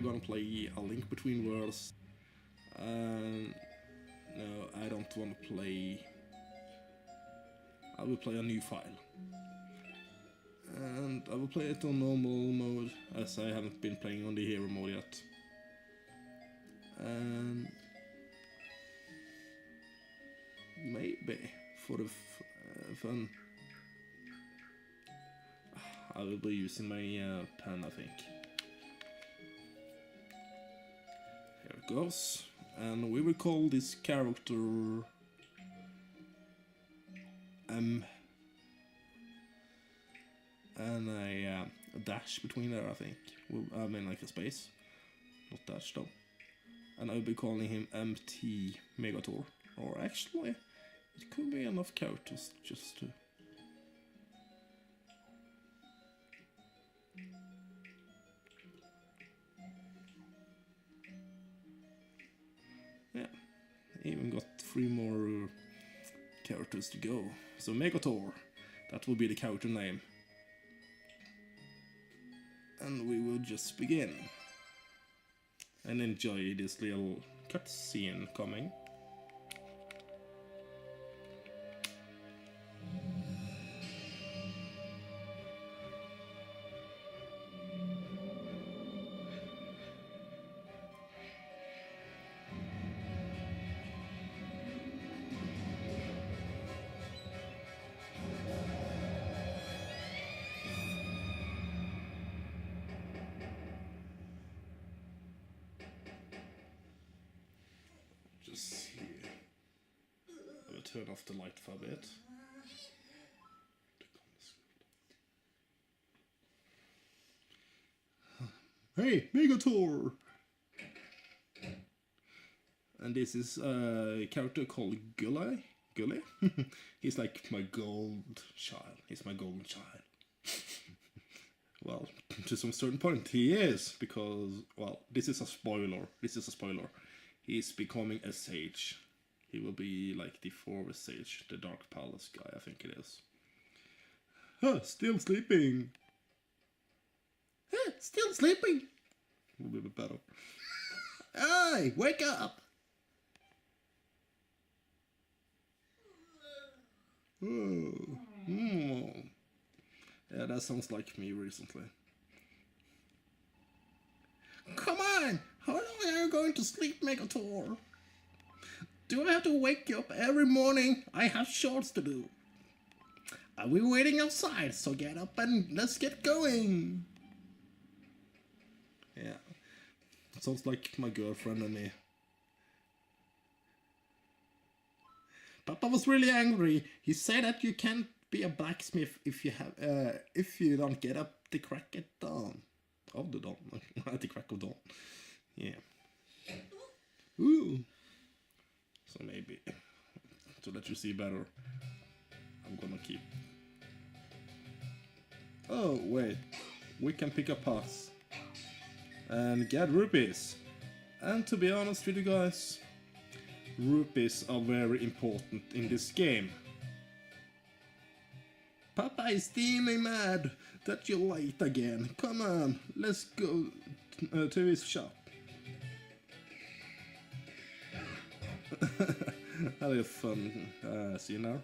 gonna play A Link Between Worlds. No, I don't want to play. I will play a new file. And I will play it on normal mode, as I haven't been playing on the hero mode yet. And maybe for the fun, I will be using my pen, I think. Here it goes. And we will call this character M. And a dash between there, I think. Well, I mean, like a space, not dash though. And I'll be calling him MT Megator. Or actually, it could be enough characters just to. Yeah, even got 3 more characters to go. So Megator, that will be the character name. And we will just begin. And enjoy this little cutscene coming. Just here. I will turn off the light for a bit. Hey, Megator! And this is a character called Gully. Gully? He's like my gold child. He's my golden child. Well, to some certain point he is, because, well, this is a spoiler. This is a spoiler. He's becoming a sage. He will be like the forest sage, the Dark Palace guy, I think it is. Huh, still sleeping. Huh, still sleeping. Will be a bit better. Hey, wake up! Oh, yeah, that sounds like me recently. Come on! How long are you going to sleep, Megator? Do I have to wake you up every morning? I have chores to do. Are we waiting outside? So get up and let's get going. Yeah. Sounds like my girlfriend and me. Papa was really angry. He said that you can't be a blacksmith if you don't get up the crack at dawn. Of the dawn. At the crack of dawn. Yeah. Ooh. So maybe to let you see better, I'm gonna keep. Oh wait, we can pick up paths and get rupees. And to be honest with you guys, rupees are very important in this game. Papa is steaming mad that you're late again. Come on, let's go to his shop. That is fun. See now?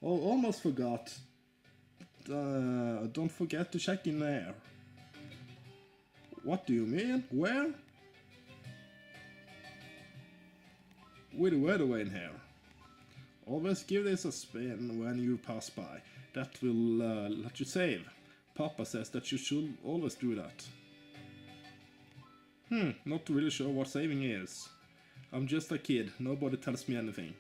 Oh, almost forgot. Don't forget to check in there. What do you mean? Where? With the weather in here. Always give this a spin when you pass by. That will let you save. Papa says that you should always do that. Not really sure what saving is. I'm just a kid, nobody tells me anything.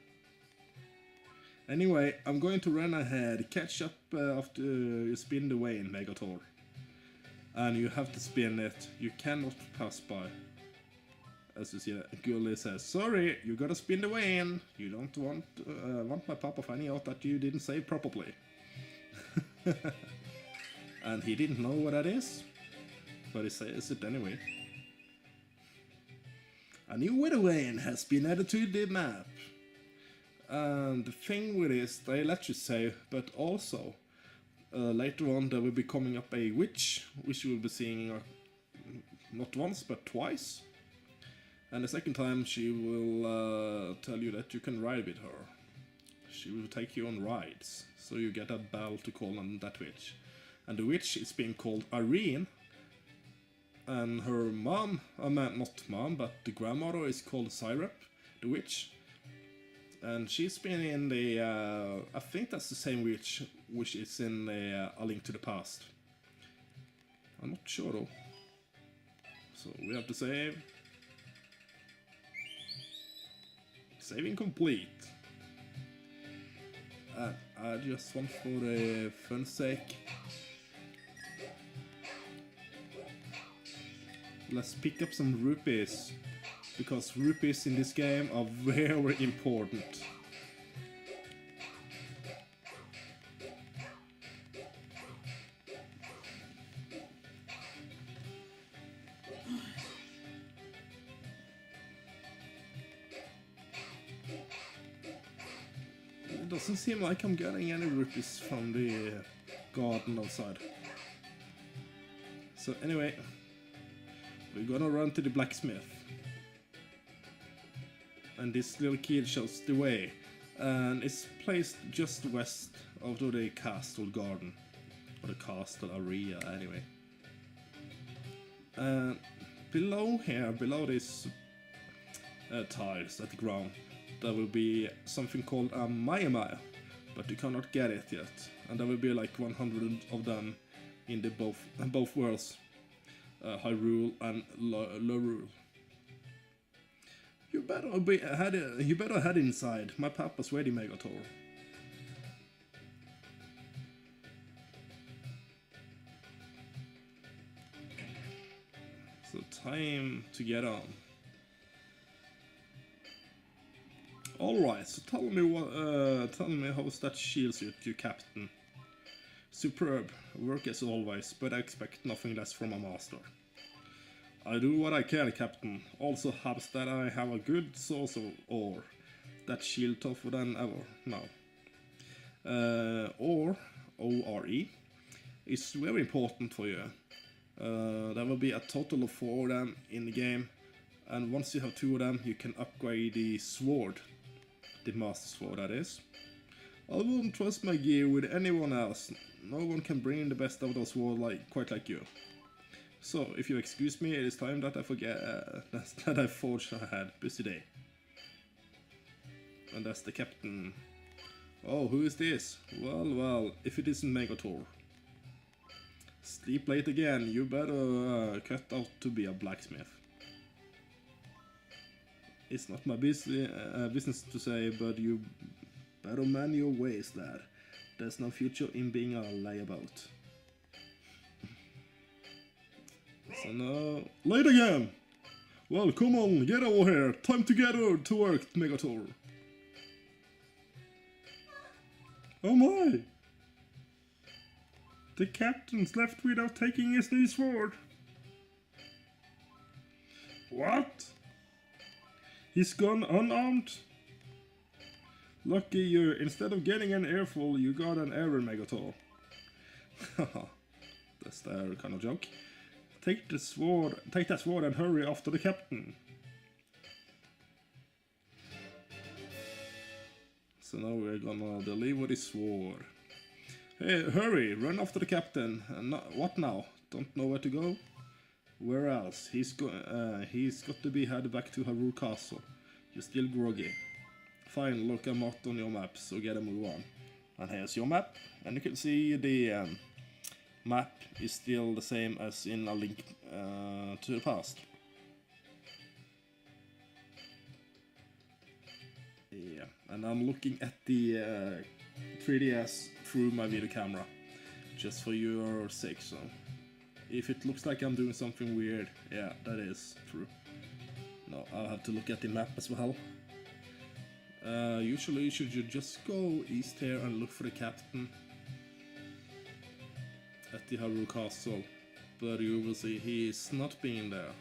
Anyway, I'm going to run ahead, catch up after you spin the vane, Megator. And you have to spin it, you cannot pass by. As you see, Gully says, sorry, you gotta spin the vane. You don't want my papa finding out that you didn't save properly. And he didn't know what that is, but he says it anyway. A new weather vane has been added to the map. And the thing with this, they let you save, but also later on there will be coming up a witch, which you will be seeing not once but twice. And the second time she will tell you that you can ride with her. She will take you on rides, so you get a bell to call on that witch. And the witch is being called Irene, and her mom, not mom, but the grandmother is called Syrup, the witch. And she's been in the, I think that's the same witch which is in A Link to the Past. I'm not sure though. So we have to save. Saving complete. I just want for the fun sake. Let's pick up some rupees. Because rupees in this game are very important. It doesn't seem like I'm getting any rupees from the garden outside. So anyway, we're gonna run to the blacksmith. And this little kid shows the way. And it's placed just west of the castle garden. Or the castle area anyway. And below here, below these tiles at the ground, there will be something called a Maya, but you cannot get it yet. And there will be like 100 of them in the both worlds, Hyrule and Lorule. You better head inside. My papa's ready, Megator. So time to get on. Alright, so tell me how's that shield suit, you captain? Superb, work as always, but I expect nothing less from a master. I do what I can, captain. Also helps that I have a good source of ore. That shield tougher than ever now. Ore, O-R-E, is very important for you. There will be a total of 4 of them in the game. And once you have 2 of them, you can upgrade the sword. The master sword, that is. I wouldn't trust my gear with anyone else. No one can bring the best out of sword quite like you. So, if you excuse me, it is time that I forget that I forged ahead. Busy day. And that's the captain. Oh, who is this? Well, if it isn't Megator. Sleep late again. You better cut out to be a blacksmith. It's not my business to say, but you better man your ways, lad. There's no future in being a layabout. So now, late again! Well, come on, get over here. Time to get to work, Megator. Oh my! The captain's left without taking his new sword. What? He's gone unarmed? Lucky you, instead of getting an airful, you got an error, Megator. Haha, that's their kind of joke. Take that sword and hurry after the captain. So now we're gonna deliver the sword. Hey, hurry, run after the captain. What now? Don't know where to go? Where else? He's got to be headed back to Hyrule Castle. You're still groggy. Fine, look a marked on your map, so get a move on. And here's your map, and you can see the map is still the same as in A Link to the Past. Yeah, and I'm looking at the 3DS through my video camera, just for your sake, so if it looks like I'm doing something weird, yeah, that is true. No, I'll have to look at the map as well. Usually you should just go east here and look for the captain at the Hyrule Castle, but you will see he is not being there.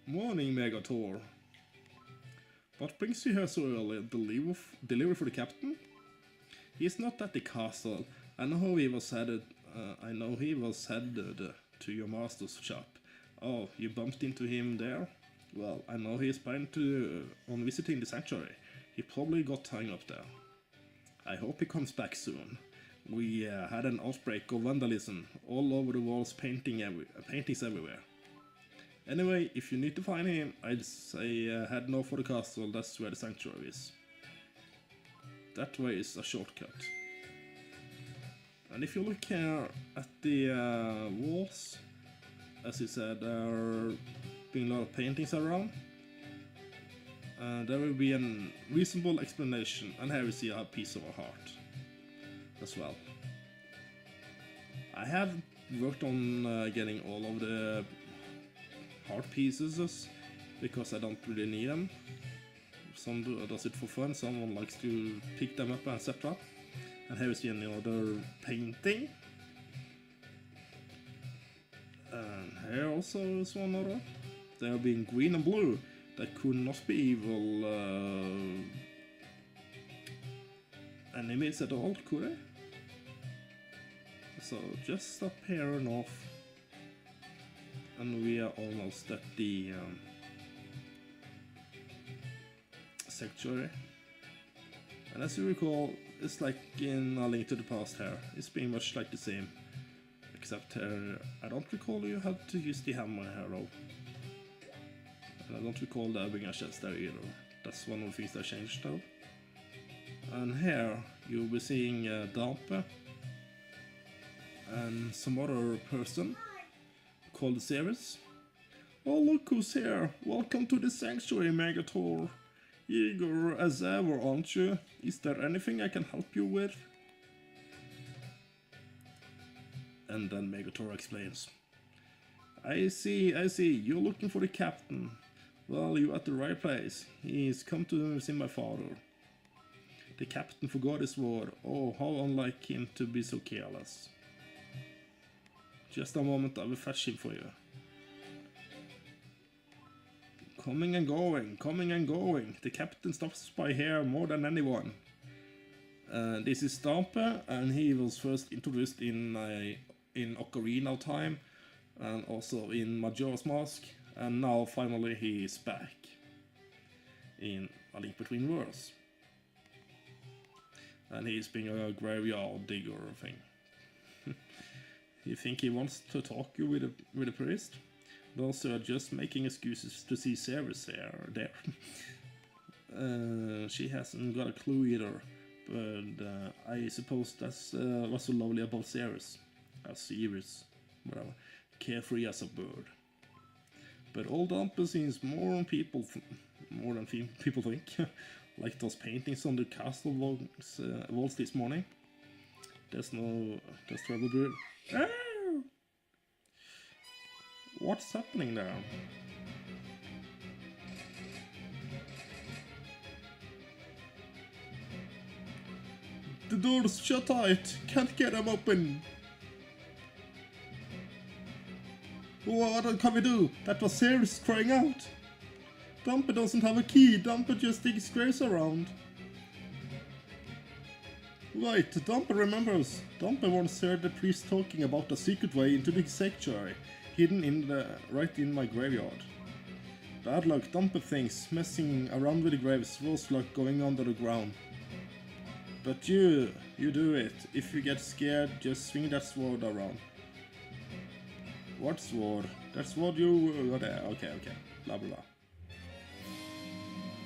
Morning, Megator. What brings you here so early? Delivery for the captain? He's not at the castle. I know he was headed to your master's shop. Oh, you bumped into him there? Well, I know he's planning on visiting the sanctuary. He probably got hung up there. I hope he comes back soon. We had an outbreak of vandalism all over the walls, paintings everywhere. Anyway, if you need to find him, I'd say head north for the castle. That's where the sanctuary is. That way is a shortcut. And if you look here at the walls, as you said, there are being a lot of paintings around. There will be a reasonable explanation, and here we see a piece of a heart as well. I have worked on getting all of the heart pieces because I don't really need them. Some does it for fun, someone likes to pick them up, etc. And here we see another painting. And here also is one other. They are being green and blue. That could not be evil enemies at all, could they? So just up here north, and we are almost at the sanctuary. And as you recall, it's like in A Link to the Past here. It's pretty much like the same, except here I don't recall you had to use the hammer here though. And I don't recall there being a chest there either. That's one of the things that changed though. And here you'll be seeing Dampe and some other person called Ceres. Oh, look who's here! Welcome to the sanctuary, Megator. Eager as ever, aren't you? Is there anything I can help you with? And then Megator explains. I see, you're looking for the captain. Well, you're at the right place. He's come to see my father. The captain forgot his word. Oh, how unlike him to be so careless. Just a moment, I will fetch him for you. Coming and going, coming and going. The captain stops by here more than anyone. This is Dampe, and he was first introduced in Ocarina of Time, and also in Majora's Mask, and now finally he is back in A Link Between Worlds. And he's being a graveyard digger thing. You think he wants to talk you with a priest? Those are just making excuses to see Ceres there. She hasn't got a clue either, but I suppose that's what's so lovely about Ceres. Ceres, whatever, carefree as a bird. But old Dampe seems more than people think, like those paintings on the castle walls this morning. There's trouble brewed. Ah! What's happening there? The door's shut tight. Can't get them open. What can we do? That was Ceres crying out. Dampe doesn't have a key. Dampe just digs graves around. Right, Dampe remembers. Dampe once heard the priest talking about a secret way into the sanctuary, hidden right in my graveyard. Bad luck, Dampe thinks messing around with the graves was like going under the ground. But you do it. If you get scared, just swing that sword around. What sword? That sword you got there. Okay. Blah blah blah.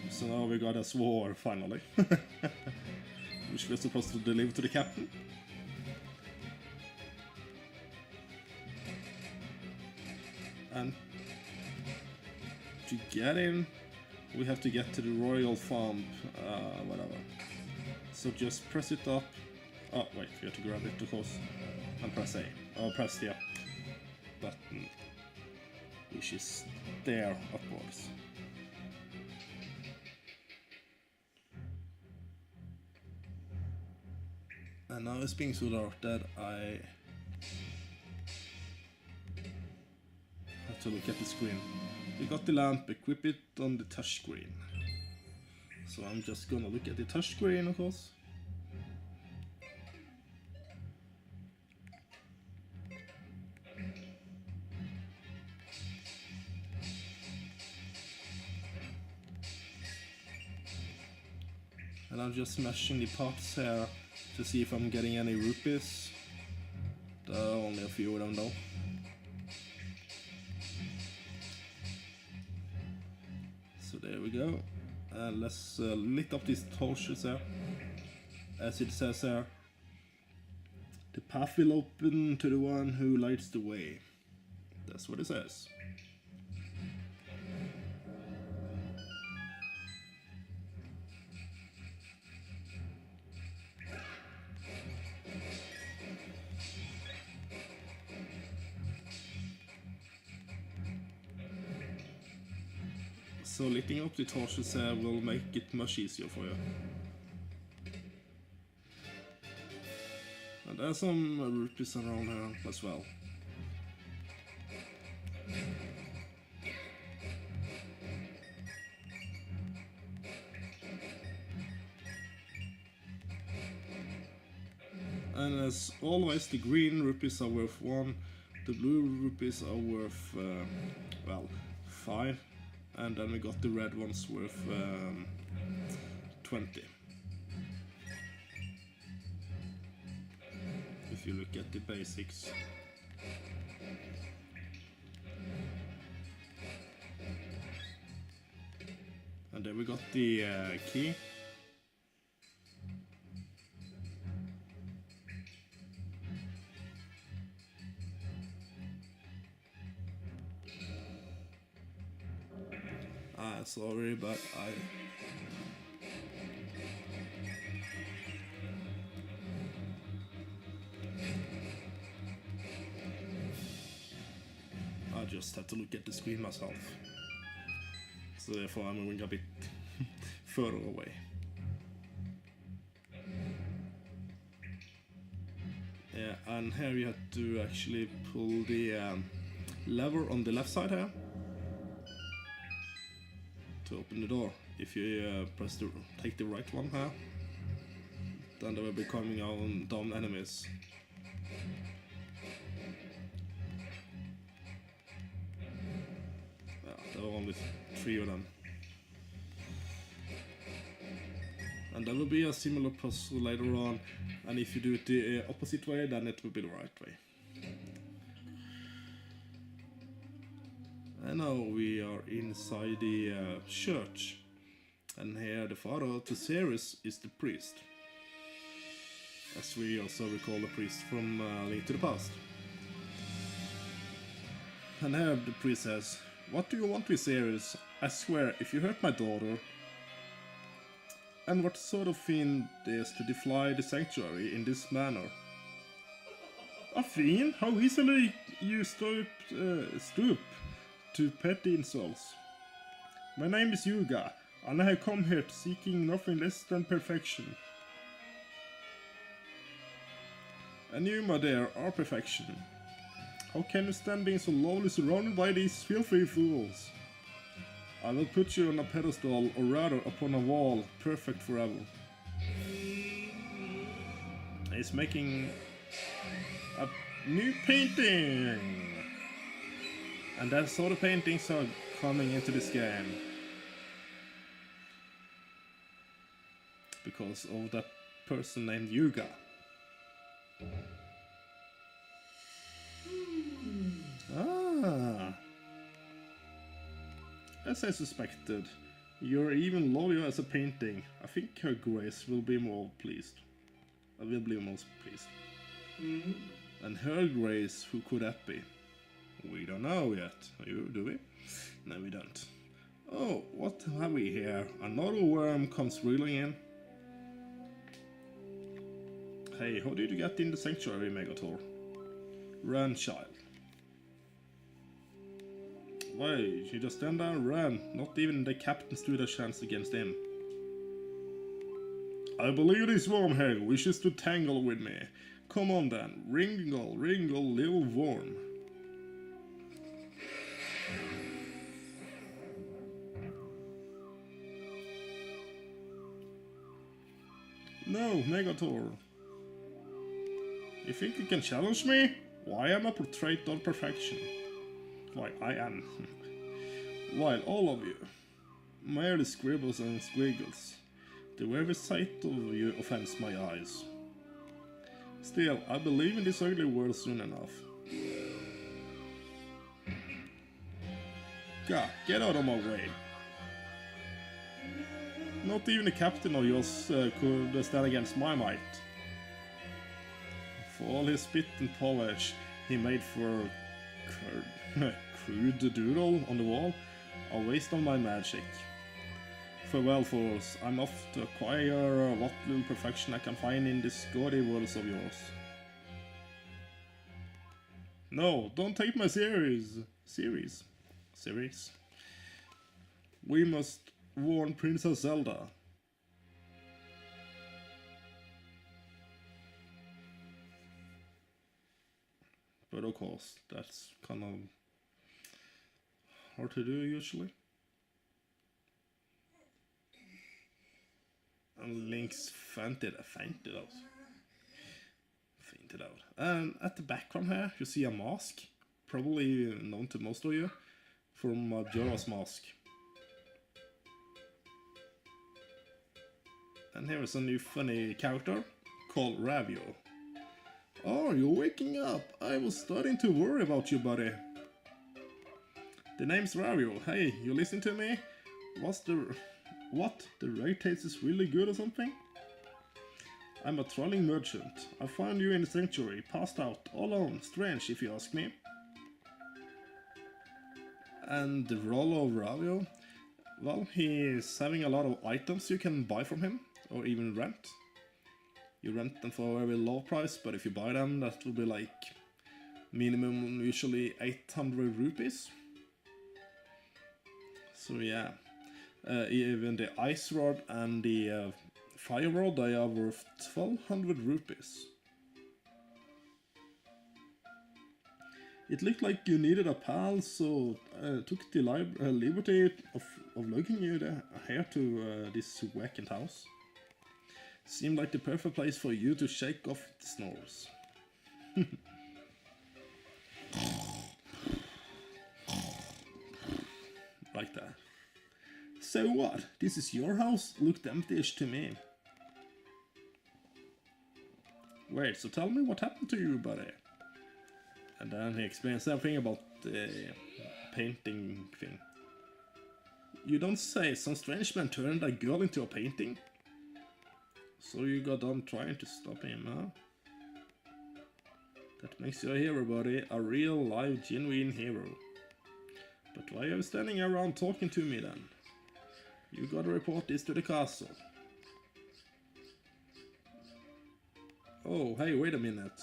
So now we got a sword finally. Which we're supposed to deliver to the captain. And to get in, we have to get to the royal farm, whatever. So just press it up. Oh wait, we have to grab it of course, and press A. Oh, press the up button, which is there upwards. And now it's being so dark that I have to look at the screen. We got the lamp, equip it on the touch screen. So I'm just gonna look at the touch screen, of course. And I'm just smashing the pots here to see if I'm getting any rupees. There are only a few of them though. So there we go. And let's lit up these torches here. As it says here, the path will open to the one who lights the way. That's what it says. So lighting up the torches here will make it much easier for you. And there's some rupees around here as well. And as always, the green rupees are worth 1, the blue rupees are worth, well, 5. And then we got the red ones worth 20. If you look at the basics. And then we got the key. Sorry, but I just have to look at the screen myself. So therefore I'm moving a bit further away. Yeah, and here you have to actually pull the lever on the left side here to open the door. If you take the right one here, then there will be coming down enemies. Yeah, there are only 3 of them. And there will be a similar puzzle later on, and if you do it the opposite way, then it will be the right way. And now we are inside the church, and here the father to Ceres is the priest, as we also recall the priest from Link to the Past. And here the priest says, "What do you want with Ceres? I swear, if you hurt my daughter..." "And what sort of fiend dares to defy the sanctuary in this manner?" "A fiend? How easily you stoop to petty insults. My name is Yuga, and I have come here seeking nothing less than perfection." "And you, my dear, are perfection. How can you stand being so lovely surrounded by these filthy fools? I will put you on a pedestal, or rather upon a wall, perfect forever." He's making a new painting! And that's all the paintings are coming into this game. Because of that person named Yuga. Ah. As I suspected, you're even loyal as a painting. I think Her Grace will be more pleased. I will be most pleased. And Her Grace, who could that be? We don't know yet. Do we? No, we don't. Oh, what have we here? Another worm comes reeling in. Hey, how did you get in the sanctuary, Megator? Run, child. Why, you just stand there and ran. Not even the captain stood a chance against him. I believe this worm here wishes to tangle with me. Come on then, wriggle, wriggle, little worm. No, Megator. You think you can challenge me? Why, I'm a portrait of perfection. Why, I am. While all of you, merely scribbles and squiggles. The very sight of you offends my eyes. Still, I believe in this ugly world soon enough. God, get out of my way. Not even the captain of yours could stand against my might. For all his spit and polish he made for crude doodle on the wall, a waste of my magic. Farewell, fools. I'm off to acquire what little perfection I can find in this gaudy world of yours. No, don't take my series. We must warn Princess Zelda. But of course, that's kind of hard to do usually. And Link's fainted out. And at the background here, you see a mask, probably known to most of you, from Majora's Mask. And here is a new funny character called Ravio. Oh, you're waking up. I was starting to worry about you, buddy. The name's Ravio. Hey, you listen to me? What? The rare taste is really good or something? I'm a trolling merchant. I found you in the sanctuary, passed out, all alone. Strange, if you ask me. And the role of Ravio? Well, he's having a lot of items you can buy from him, or even rent. You rent them for a very low price, but if you buy them, that will be like minimum usually 800 rupees. So yeah, even the ice rod and the fire rod, they are worth 1200 rupees. It looked like you needed a pal, so I took the liberty of lugging you here to this vacant house. Seemed like the perfect place for you to shake off the snores. Like that. So what? This is your house? Looked empty-ish to me. Wait, so tell me what happened to you, buddy? And then he explains something about the painting thing. You don't say some strange man turned a girl into a painting? So you got on trying to stop him, huh? That makes you a hero, buddy. A real, live, genuine hero. But why are you standing around talking to me then? You gotta report this to the castle. Oh, hey, wait a minute.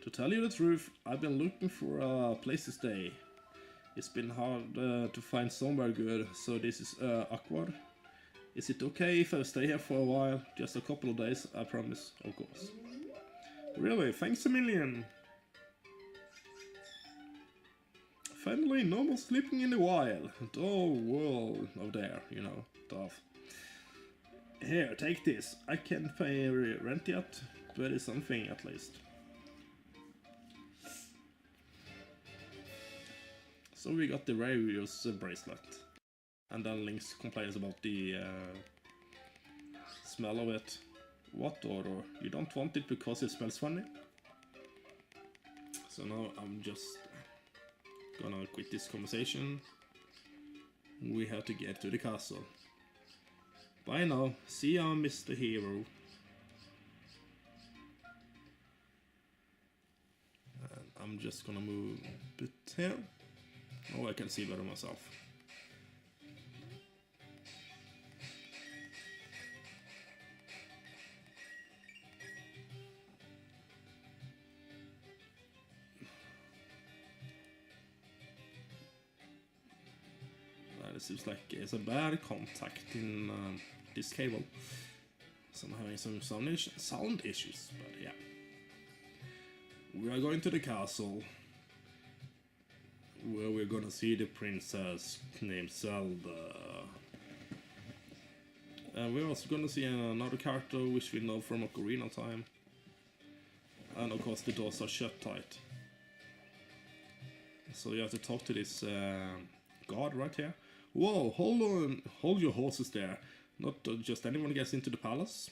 To tell you the truth, I've been looking for a place to stay. It's been hard to find somewhere good, so this is awkward. Is it okay if I stay here for a while? Just a couple of days, I promise, of course. Really, thanks a million. Finally, no more sleeping in the wild. Oh, world of there, you know, tough. Here, take this. I can't pay rent yet, but it's something at least. So we got the Ravio's bracelet. And then Link complains about the smell of it. What, Oro? You don't want it because it smells funny? So now I'm just gonna quit this conversation. We have to get to the castle. Bye now. See ya, Mr. Hero. And I'm just gonna move a bit here. Oh, I can see better myself. It seems like it's a bad contact in this cable. So I'm having some sound issues, but yeah. We are going to the castle, where we're gonna see the princess named Zelda. And we're also gonna see another character which we know from Ocarina of Time. And of course the doors are shut tight. So you have to talk to this guard right here. Whoa, hold on, hold your horses there. Not just anyone gets into the palace.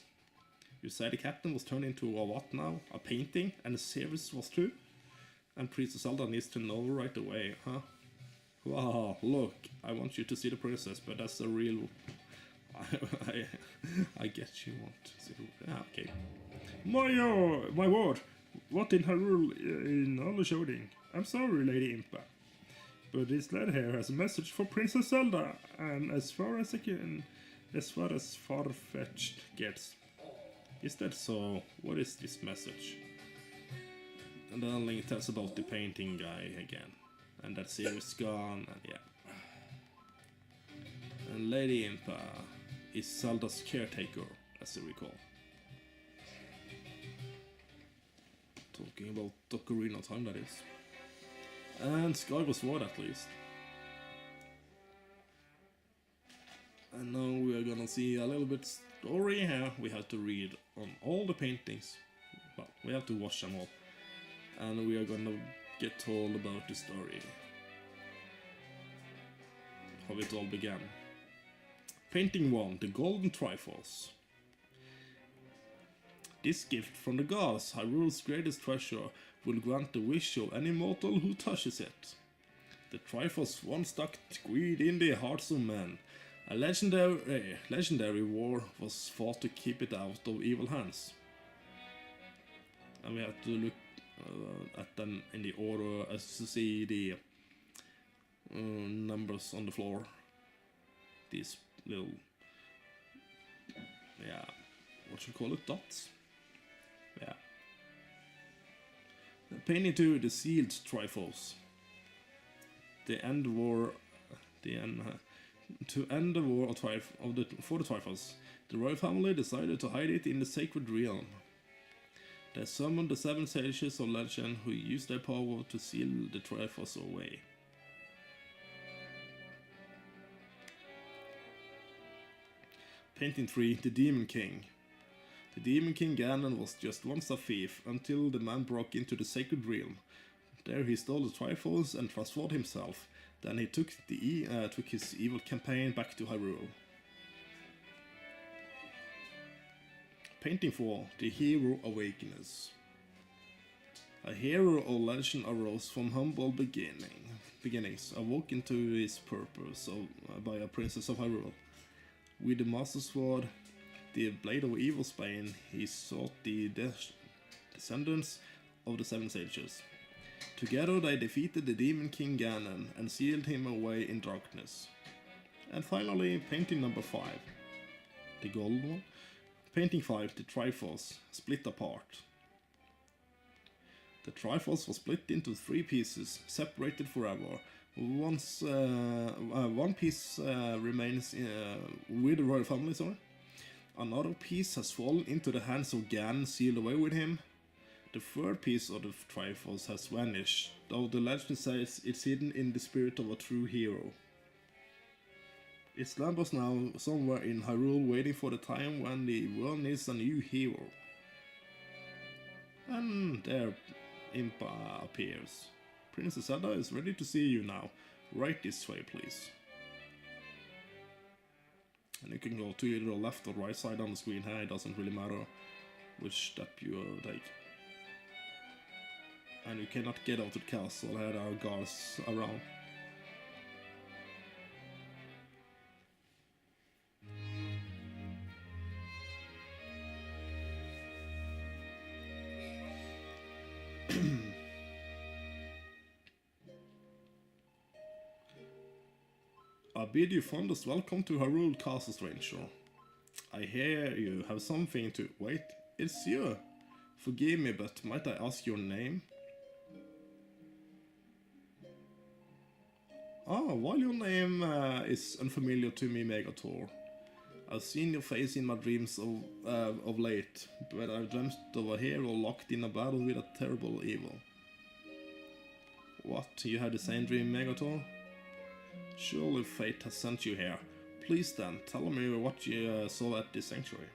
You say the captain was turned into a what now? A painting, and the series was true? And Princess Zelda needs to know right away, huh? Wow, look, I want you to see the princess, but that's a real... I get you want to see the... Yeah, okay. My word! What in Hyrule in all the shouting? I'm sorry, Lady Impa. But this lad here has a message for Princess Zelda, and as far as far-fetched gets. Is that so? What is this message? And then Link tells about the painting guy again. And that series gone, and yeah. And Lady Impa is Zelda's caretaker, as I recall. Talking about Ocarina of Time, that is. And Skyward Sword, at least. And now we are gonna see a little bit story here. We have to read on all the paintings. Well, we have to watch them all. And we are gonna get told about the story. How it all began. Painting 1, the Golden Triforce. This gift from the gods, Hyrule's greatest treasure, will grant the wish of any mortal who touches it. The Triforce once stuck greed in the hearts of men. A legendary war was fought to keep it out of evil hands. And we have to look at them in the order as to see the numbers on the floor. These little, yeah, what you call it, dots? Yeah. Painting 2, the Sealed Triforce. To end the war for the Triforce, the royal family decided to hide it in the sacred realm. They summoned the 7 sages of legend who used their power to seal the Triforce away. Painting 3, the Demon King. The Demon King Ganon was just once a thief until the man broke into the sacred realm. There he stole the Triforce and transformed himself. Then he took his evil campaign back to Hyrule. Painting 4, the Hero Awakeners. A hero of legend arose from humble beginnings, awoken to his purpose by a princess of Hyrule. With the Master Sword, the Blade of Evil's Bane, he sought the descendants of the 7 sages. Together they defeated the Demon King Ganon and sealed him away in darkness. And finally, painting number 5, the gold one. Painting 5, the Triforce, split apart. The Triforce was split into 3 pieces, separated forever. One piece remains with the royal family, sorry. Another piece has fallen into the hands of Ganon, sealed away with him. The 3rd piece of the Triforce has vanished, though the legend says it's hidden in the spirit of a true hero. It slumbers now somewhere in Hyrule, waiting for the time when the world needs a new hero. And there Impa appears. Princess Zelda is ready to see you now. Right this way, please. And you can go to either the left or right side on the screen here, it doesn't really matter which step you take. And you cannot get out of the castle, here there are guards around. I bid you fondest welcome to Hyrule Castle, stranger. I hear you have something to... Wait, it's you. Forgive me, but might I ask your name? While your name is unfamiliar to me, Megator. I've seen your face in my dreams of late, but I've dreamt of a hero locked in a battle with a terrible evil. What, you had the same dream, Megator? Surely fate has sent you here. Please then, tell me what you saw at this sanctuary.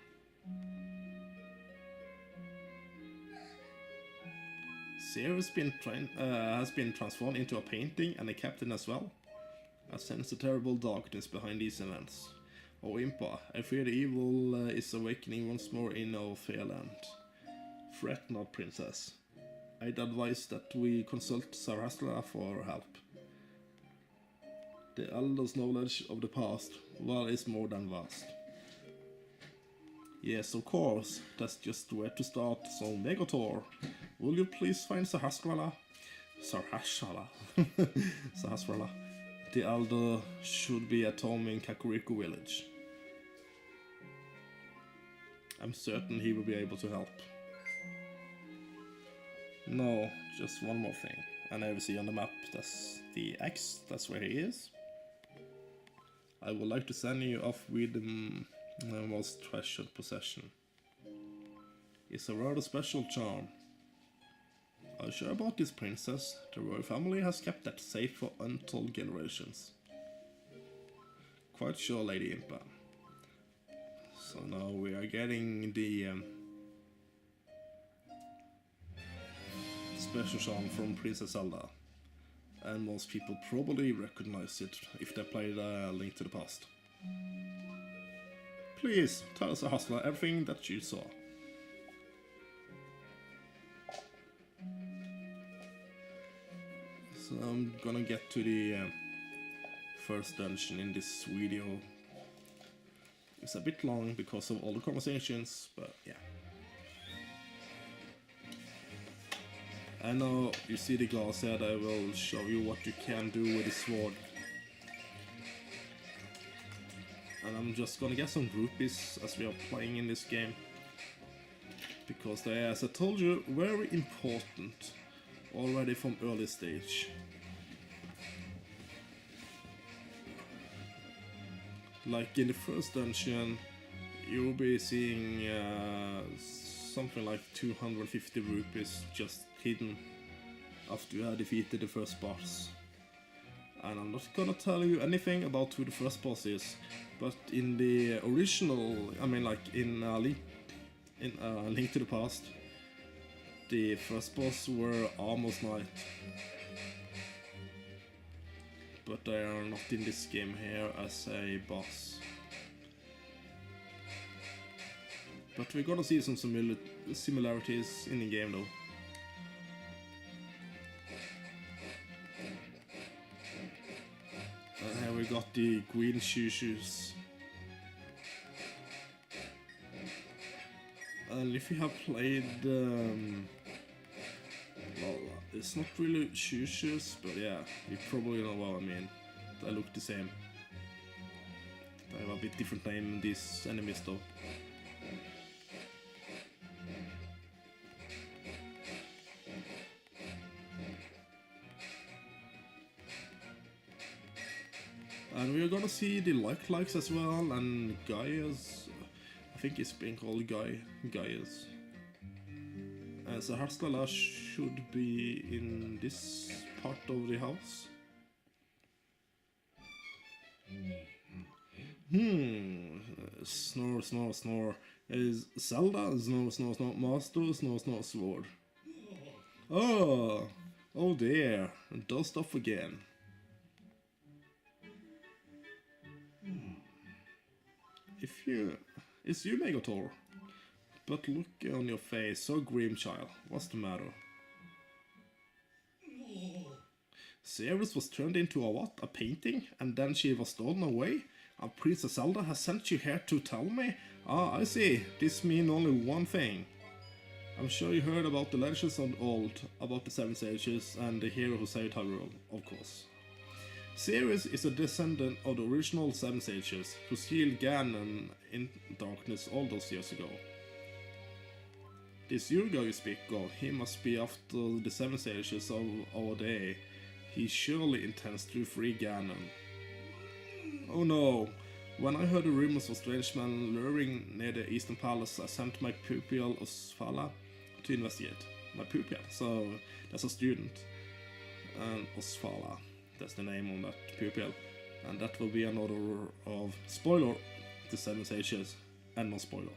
Seer has been transformed into a painting and a captain as well. I sense a terrible darkness behind these events. Oh Impa, I fear the evil is awakening once more in our fair land. Fret not, princess. I'd advise that we consult Sarastra for help. The elders' knowledge of the past, well, is more than vast. Yes, of course, that's just where to start, so Megator, will you please find Sahasrara? Sahasrara. The elder should be at home in Kakariko village. I'm certain he will be able to help. No, just one more thing. I never see on the map, that's the X, that's where he is. I would like to send you off with my most treasured possession. It's a rather special charm. Are you sure about this, princess? The royal family has kept that safe for untold generations. Quite sure, Lady Impa. So now we are getting the special charm from Princess Zelda. And most people probably recognize it if they played Link to the Past. Please, tell us, Hustler, everything that you saw. So I'm gonna get to the first dungeon in this video. It's a bit long because of all the conversations, but yeah. I know you see the glass here, I will show you what you can do with the sword. And I'm just gonna get some rupees as we are playing in this game. Because they are, as I told you, very important already from early stage. Like in the first dungeon, you'll be seeing something like 250 rupees just hidden after you have defeated the first boss. And I'm not gonna tell you anything about who the first boss is, but in the original, I mean like in Link to the Past, the first boss were Armor's Knight. But they are not in this game here as a boss. But we're gonna see some similarities in the game though. And here we got the green shoes. And if you have played, well, it's not really shoes, but yeah, you probably know what I mean. They look the same. They have a bit different name, these enemies though. And we're gonna see the likes as well, and Gaia's, I think it's being called Gaia's. So Harstala should be in this part of the house. Snore, snore, snore. Is Zelda? Snore, snore, snore. Master, snore, snore, sword. Oh dear. Dust off again. It's you, Megator. But look on your face, so grim, child. What's the matter? Ceres was turned into a what? A painting? And then she was stolen away? And Princess Zelda has sent you here to tell me? Ah, I see. This means only one thing. I'm sure you heard about the legends of old, about the Seven Sages and the hero who saved Hyrule, of course. Ceres is a descendant of the original Seven Sages, who sealed Ganon in darkness all those years ago. This Urga you speak of, he must be after the Seven Sages of our day. He surely intends to free Ganon. Oh no! When I heard the rumors of strange men luring near the Eastern Palace, I sent my pupil Osvala to investigate. My pupil, so that's a student. And Osvala, that's the name on that pupil. And that will be another of spoiler, the Seven Sages, and no spoiler.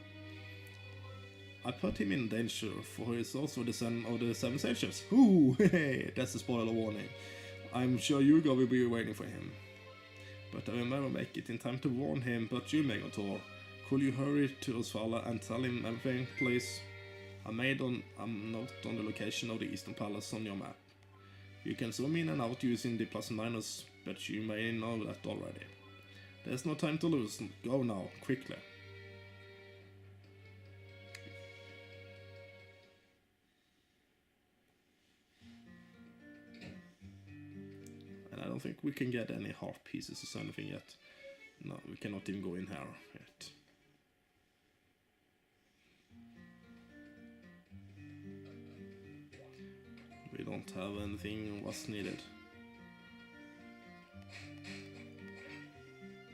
I put him in danger, for he is also the son of the Seven Sages. Ooh, hey, that's a spoiler warning. I'm sure Yuga will be waiting for him. but I will never make it in time to warn him. But you, Megator, could you hurry to Osvala and tell him everything, please? I made a note on the location of the Eastern Palace on your map. You can zoom in and out using the plus and minus, but you may know that already. There's no time to lose. Go now, quickly. And I don't think we can get any heart pieces or anything yet. No, we cannot even go in here yet. We don't have anything was needed.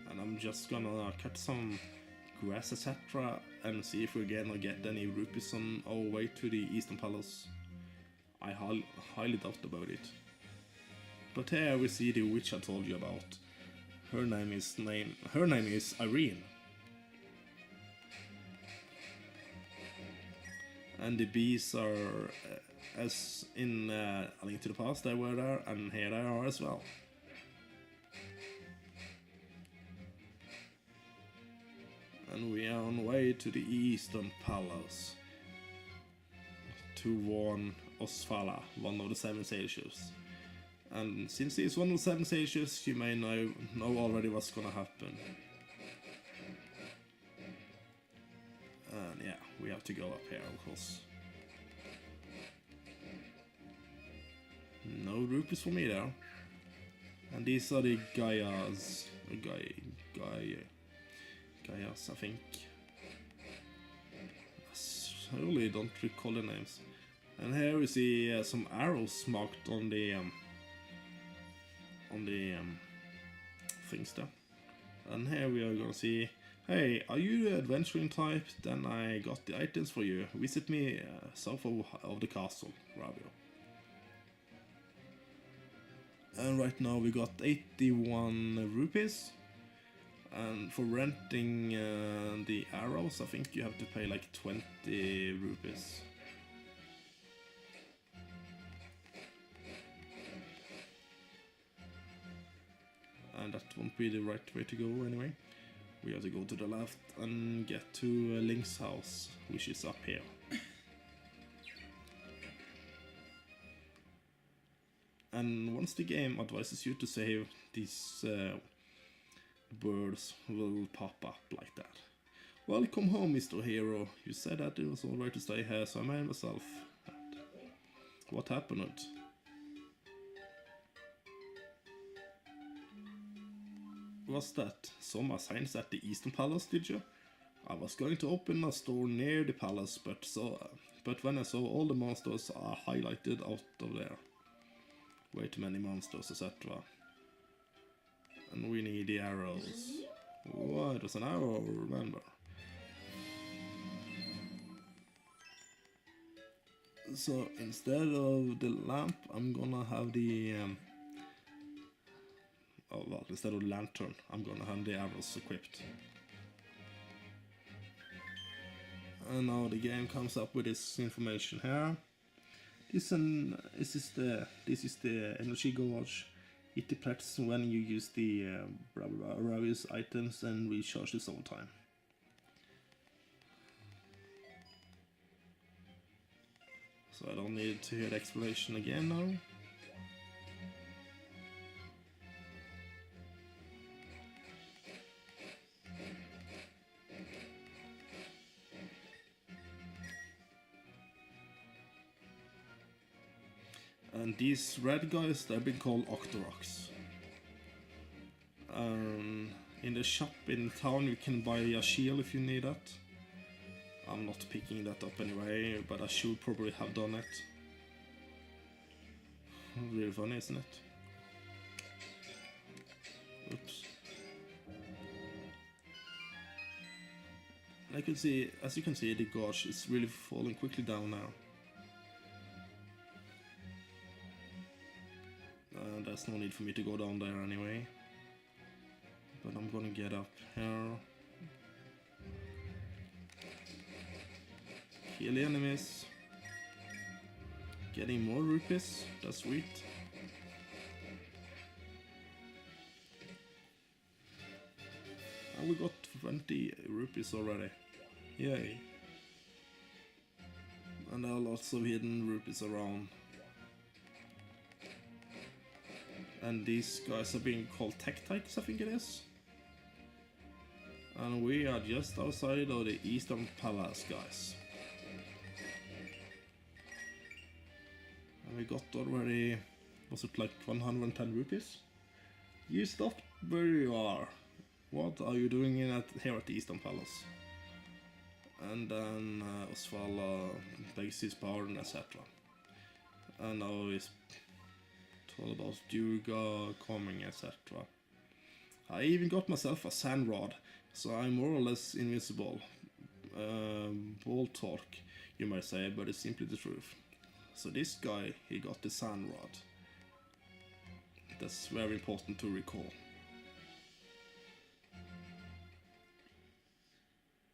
And I'm just gonna cut some grass, etc. and see if we're gonna get any rupees on our way to the Eastern Palace. I highly doubt about it. But here we see the witch I told you about. Her name is Irene. And the bees are, as in A Link to the Past, they were there, and here they are as well. And we are on the way to the Eastern Palace to warn Osvala, one of the 7 sages. And since he's one of the 7 sages, you may know already what's gonna happen. And yeah, we have to go up here, of course. No rupees for me there. And these are the Gaias, I think. I really don't recall the names. And here we see some arrows marked on the things there. And here we are gonna see, hey, are you adventuring type? Then I got the items for you. Visit me south of the castle, Rabio. And right now we got 81 rupees. And for renting the arrows, I think you have to pay like 20 rupees. And that won't be the right way to go anyway. We have to go to the left and get to Link's house, which is up here. And once the game advises you to save, these birds will pop up like that. Welcome home, Mr. Hero. You said that it was alright to stay here, so I made myself. What happened? Was that some signs at the Eastern Palace, did you? I was going to open a store near the palace, but when I saw all the monsters are highlighted out of there. Way too many monsters, etc. And we need the arrows. Whoa, there's an arrow, remember. So instead of the lamp, I'm gonna have the instead of the lantern, I'm gonna have the arrows equipped. And now the game comes up with this information here. This is the energy gauge. It depletes when you use the various items and recharges over time. So I don't need to hear the explanation again now. And these red guys, they've been called Octoroks. In the shop in town you can buy a shield if you need that. I'm not picking that up anyway, but I should probably have done it. Really funny, isn't it? Oops. As you can see, the gauge is really falling quickly down now. There's no need for me to go down there anyway. But I'm gonna get up here. Kill the enemies. Getting more rupees, that's sweet. And we got 20 rupees already. Yay. And there are lots of hidden rupees around. And these guys are being called Tech-Tykes, I think it is. And we are just outside of the Eastern Palace, guys. And we got already, was it like 110 rupees? You stopped where you are. What are you doing here at the Eastern Palace? And then Osvala begs his pardon, etc. And now it's all about Duga coming, etc. I even got myself a sand rod, so I'm more or less invincible. Ball talk, you might say, but it's simply the truth. So this guy, he got the sand rod. That's very important to recall.